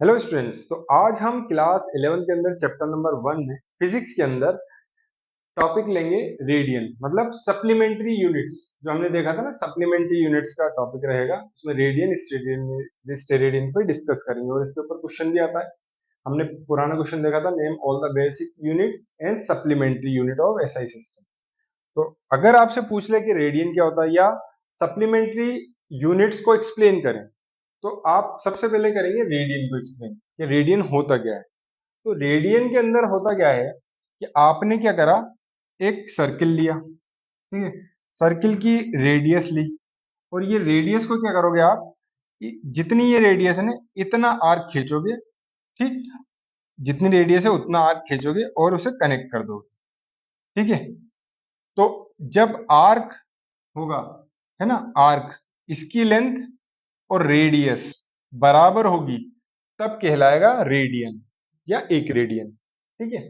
Hello students. तो आज हम क्लास 11 के अंदर चैप्टर नंबर 1 में फिजिक्स के अंदर टॉपिक लेंगे रेडियन, मतलब सप्लीमेंट्री यूनिट्स। जो हमने देखा था ना, सप्लीमेंट्री यूनिट्स का टॉपिक रहेगा, उसमें रेडियन स्टेरेडियन पे डिस्कस करेंगे और इसके ऊपर क्वेश्चन भी आता है। हमने पुराना क्वेश्चन देखा था, name all the basic unit and supplementary unit of SI system. तो अगर आपसे पूछ ले कि रेडियन क्या होता है या सप्लीमेंट्री यूनिट्स को एक्सप्लेन करें, तो आप सबसे पहले करेंगे रेडियन को एक्सप्लेन कि रेडियन होता क्या है। तो रेडियन के अंदर होता क्या है कि आपने क्या करा, एक सर्किल लिया, ठीक है, सर्किल की रेडियस ली, और ये रेडियस को क्या करोगे आप, जितनी ये रेडियस है ना इतना आर्क खींचोगे, ठीक, जितनी रेडियस है उतना आर्क खींचोगे और उसे कनेक्ट कर दोगे, ठीक है। तो जब आर्क होगा, है ना, आर्क, इसकी लेंथ और रेडियस बराबर होगी, तब कहलाएगा रेडियन या एक रेडियन, ठीक है।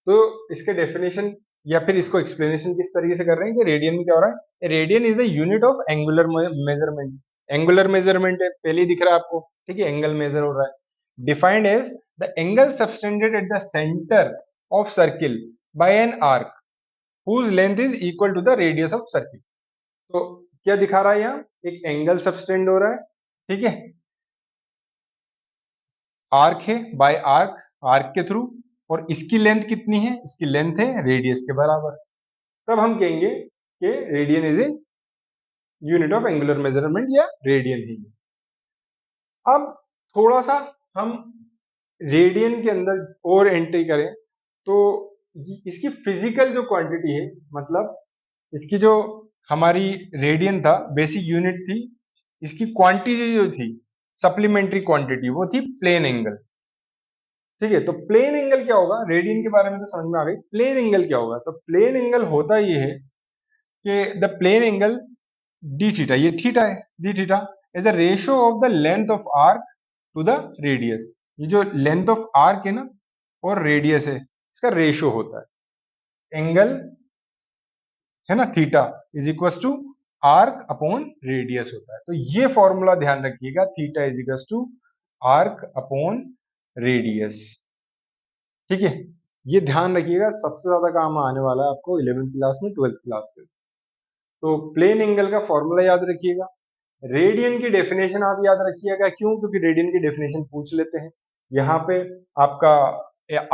तो इसके डेफिनेशन या फिर इसको एक्सप्लेनेशन किस तरीके से कर रहे हैं कि रेडियन में क्या हो रहा है। Radian is the unit of angular measurement. Angular measurement है, पहले ही दिख रहा है आपको, ठीक है, एंगल मेजर हो रहा है। Defined as the angle subtended at the centre of circle by an arc whose length is equal to the radius of circle। तो क्या दिखा रहा है यहाँ, एक एंगल सबटेंड हो रहा है, ठीक है, आर्क है, बाय आर्क, आर्क के थ्रू, और इसकी लेंथ कितनी है, इसकी लेंथ है रेडियस के बराबर। तब हम कहेंगे कि radian is a unit of angular measurement या रेडियन ही। अब थोड़ा सा हम रेडियन के अंदर और एंट्री करें, तो इसकी फिजिकल जो क्वांटिटी है, मतलब इसकी जो हमारी रेडियन था, बेसिक यूनिट थी, इसकी क्वांटिटी जो थी, सप्लीमेंट्री क्वांटिटी, वो थी प्लेन एंगल, ठीक है। तो प्लेन एंगल क्या होगा, रेडियन के बारे में तो समझ में आ गई, प्लेन एंगल क्या होगा। तो प्लेन एंगल होता ये है कि the plane angle d theta, ये थीटा है, d theta is the ratio of the length of arc to the radius. ये जो लेंथ ऑफ आर्क है ना और रेडियस है, इसका रेशियो होता है। एंगल है ना, theta is equal to arc upon radius होता है। तो ये फॉर्मूला ध्यान रखिएगा, theta is equal to arc upon radius, ठीक है। ये ध्यान रखिएगा, सबसे ज्यादा काम आने वाला है आपको 11th क्लास में, 12th क्लास में। तो प्लेन एंगल का फॉर्मूला याद रखिएगा, रेडियन की डेफिनेशन आप याद रखिएगा। क्यों? क्योंकि रेडियन की डेफिनेशन पूछ लेते हैं। यहाँ पे आपका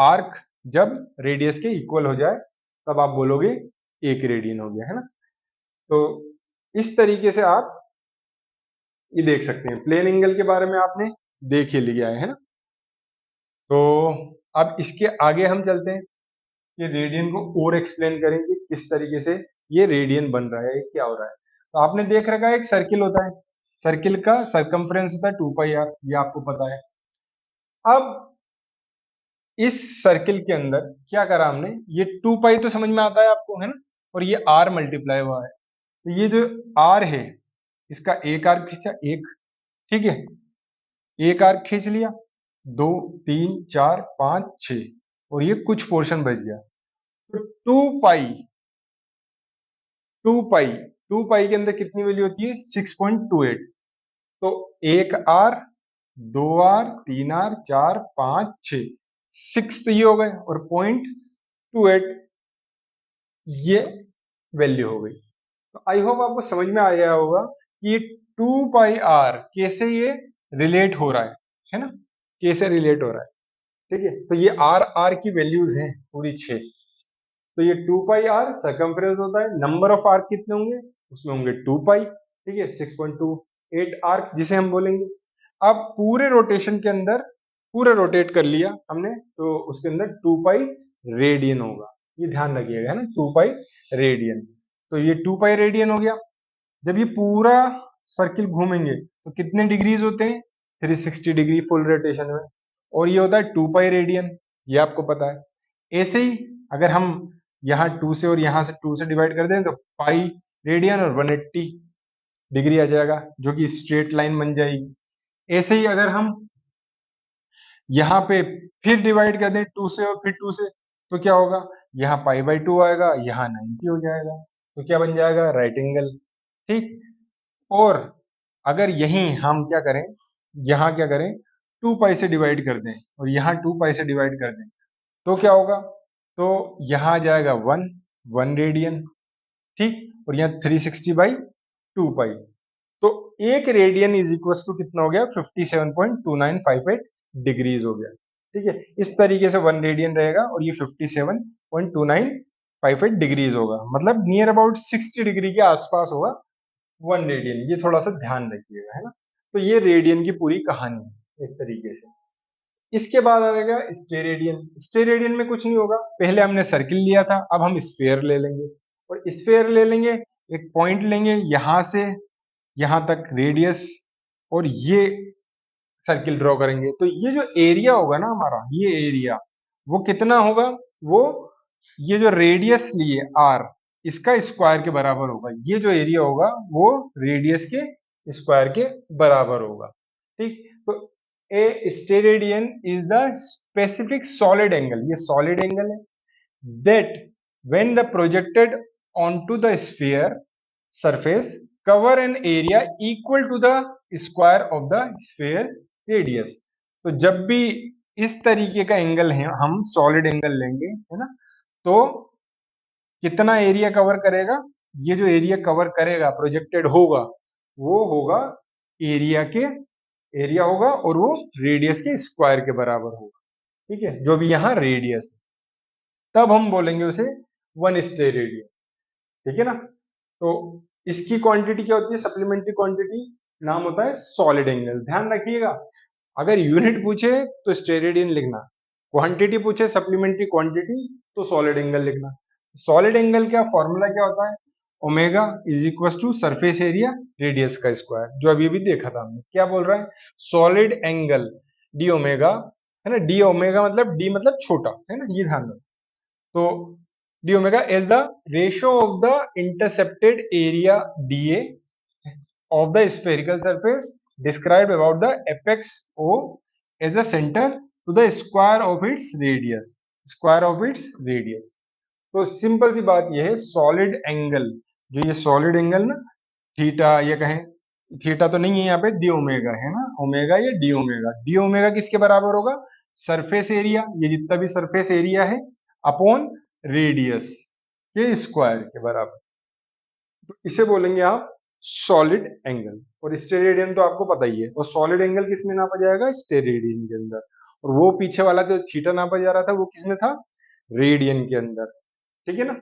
आर्क जब रेडियस के इक्वल हो जाए, तब आप बोलोगे एक रेडियन हो गया, है ना। तो इस तरीके से आप ये देख सकते हैं, प्लेन एंगल के बारे में आपने देख ही लिया है ना। तो अब इसके आगे हम चलते हैं कि रेडियन को और एक्सप्लेन करेंगे किस तरीके से ये रेडियन बन रहा है, क्या हो रहा है। तो आपने देख रखा है, एक सर्किल होता है, सर्किल का सरकमफ्रेंस होता है 2πr, ये आपको पता है। अब इस सर्किल के अंदर क्या करा हमने, ये 2π तो समझ में आता है आपको, है ना, और ये r मल्टीप्लाई हुआ है। तो ये जो r है, इसका एक आर्क खींचा, एक, ठीक है, एक आर्क खींच लिया, 2 3 4 5 6, और ये कुछ पोर्शन बच गया। तो 2π, 2π, 2π के अंदर कितनी वैल्यू होती है, 6.28। तो एक आर, 2r, 3r, 4 5 6, 6 तो ये हो गए, और 0.28 ये वैल्यू हो गई। तो आई होप आपको समझ में आ गया होगा कि ये 2πr कैसे ये रिलेट हो रहा है ना, कैसे रिलेट हो रहा है, ठीक है। तो ये आर, आर की वैल्यूज हैं पूरी 6। तो ये 2πr सरकमफ्रेंस होता है, नंबर ऑफ आर्क कितने होंगे, उसमें होंगे 2π, ठीक है, 6.28 आर्क जिसे हम बोलेंगे। अब पूरे रोटेशन के अंदर, पूरा रोटेट कर लिया हमने, तो उसके अंदर 2π रेडियन होगा, ये ध्यान रखिएगा, है ना, 2π रेडियन। तो ये 2π रेडियन हो गया। जब ये पूरा सर्किल घूमेंगे तो कितने डिग्रीज होते हैं, 360 डिग्री फुल रोटेशन में, और ये होता है 2π रेडियन, ये आपको पता है। ऐसे ही अगर हम यहाँ 2 से और यहाँ से 2 से डिवाइड कर दें तो पाई रेडियन और 180 डिग्री आ जाएगा, जो कि स्ट्रेट लाइन बन जाएगी। ऐसे ही अगर हम यहाँ पे फिर डिवाइड कर दें 2 से और फिर 2 से, तो क्या होगा, यहाँ π/2 आएगा, यहाँ 90 हो जाएगा। तो क्या बन जाएगा, राइट एंगल, ठीक। और अगर यहीं हम क्या करें, यहाँ क्या करें, 2 पाई से डिवाइड कर दें और यहाँ 2 पाई से डिवाइड कर दें तो क्या होगा, तो यहाँ आ जाएगा 1 रेडियन, ठीक, और यहाँ 360/2 पाई। तो 1 रेडियन इज इक्वल टू कितना हो गया, 57.2958 डिग्रीज हो गया। ठीक है, इस तरीके से 1 रेडियन रहेगा और ये 57.2958 डिग्रीज होगा, मतलब नियर अबाउट 60 डिग्री के आसपास होगा 1 रेडियन। ये थोड़ा सा ध्यान रखिएगा, है ना। तो ये रेडियन की पूरी कहानी है एक तरीके से। इसके बाद आएगा स्टेरेडियन। स्टेरेडियन में कुछ नहीं होगा, पहले हमने सर्किल लिया था, अब हम स्फेयर ले लेंगे और स्फेयर ले लेंगे, एक पॉइंट लेंगे यहां से यहां तक रेडियस और ये सर्किल ड्रॉ करेंगे। तो ये जो एरिया होगा ना हमारा, ये एरिया वो कितना होगा, वो ये जो रेडियस लिए आर इसका स्क्वायर के बराबर होगा। ये जो एरिया होगा वो रेडियस के स्क्वायर के बराबर होगा। ठीक, तो a steradian is the specific solid angle, ये सॉलिड एंगल है that when the projected onto the sphere surface cover an area equal to the square of the sphere radius। तो जब भी इस तरीके का एंगल है हम सॉलिड एंगल लेंगे, है ना, तो कितना एरिया कवर करेगा, ये जो एरिया कवर करेगा प्रोजेक्टेड होगा वो होगा एरिया होगा और वो रेडियस के स्क्वायर के बराबर होगा। ठीक है, जो भी यहाँ रेडियस है, तब हम बोलेंगे उसे 1 स्टेरेडियन। ठीक है ना। तो इसकी क्वांटिटी क्या होती है, सप्लीमेंट्री क्वांटिटी, नाम होता है सॉलिड एंगल। ध्यान रखिएगा, अगर यूनिट पूछे तो स्टेरेडियन लिखना, क्वांटिटी पूछे सप्लीमेंट्री क्वांटिटी तो सॉलिड एंगल लिखना। सॉलिड एंगल का फॉर्मूला क्या होता है, omega is equal to surface area radius का स्क्वायर, जो अभी भी देखा था हमने। क्या बोल रहा है, सॉलिड एंगल डी ओमेगा, है ना, डी ओमेगा मतलब डी मतलब छोटा, है ना, ये ध्यान रखो। तो d omega is the ratio of the intercepted area dA of the spherical surface described about the apex O as the center to the square of its radius, square of its radius। तो simple सी बात यह है, solid angle, जो ये solid angle ना, theta या कहें, theta तो नहीं है यहाँ पे, डी ओमेगा है ना, ओमेगा या डी ओमेगा किसके बराबर होगा, सरफेस एरिया, ये जितना भी सरफेस एरिया है अपॉन रेडियस के स्क्वायर के बराबर। तो इसे बोलेंगे आप सॉलिड एंगल। और स्टेरेडियन तो आपको पता ही है, और सॉलिड एंगल किस में नापा जाएगा, स्टेरेडियन के अंदर। और वो पीछे वाला जो थीटा नापा जा रहा था वो किसमें था, रेडियन के अंदर। ठीक है ना।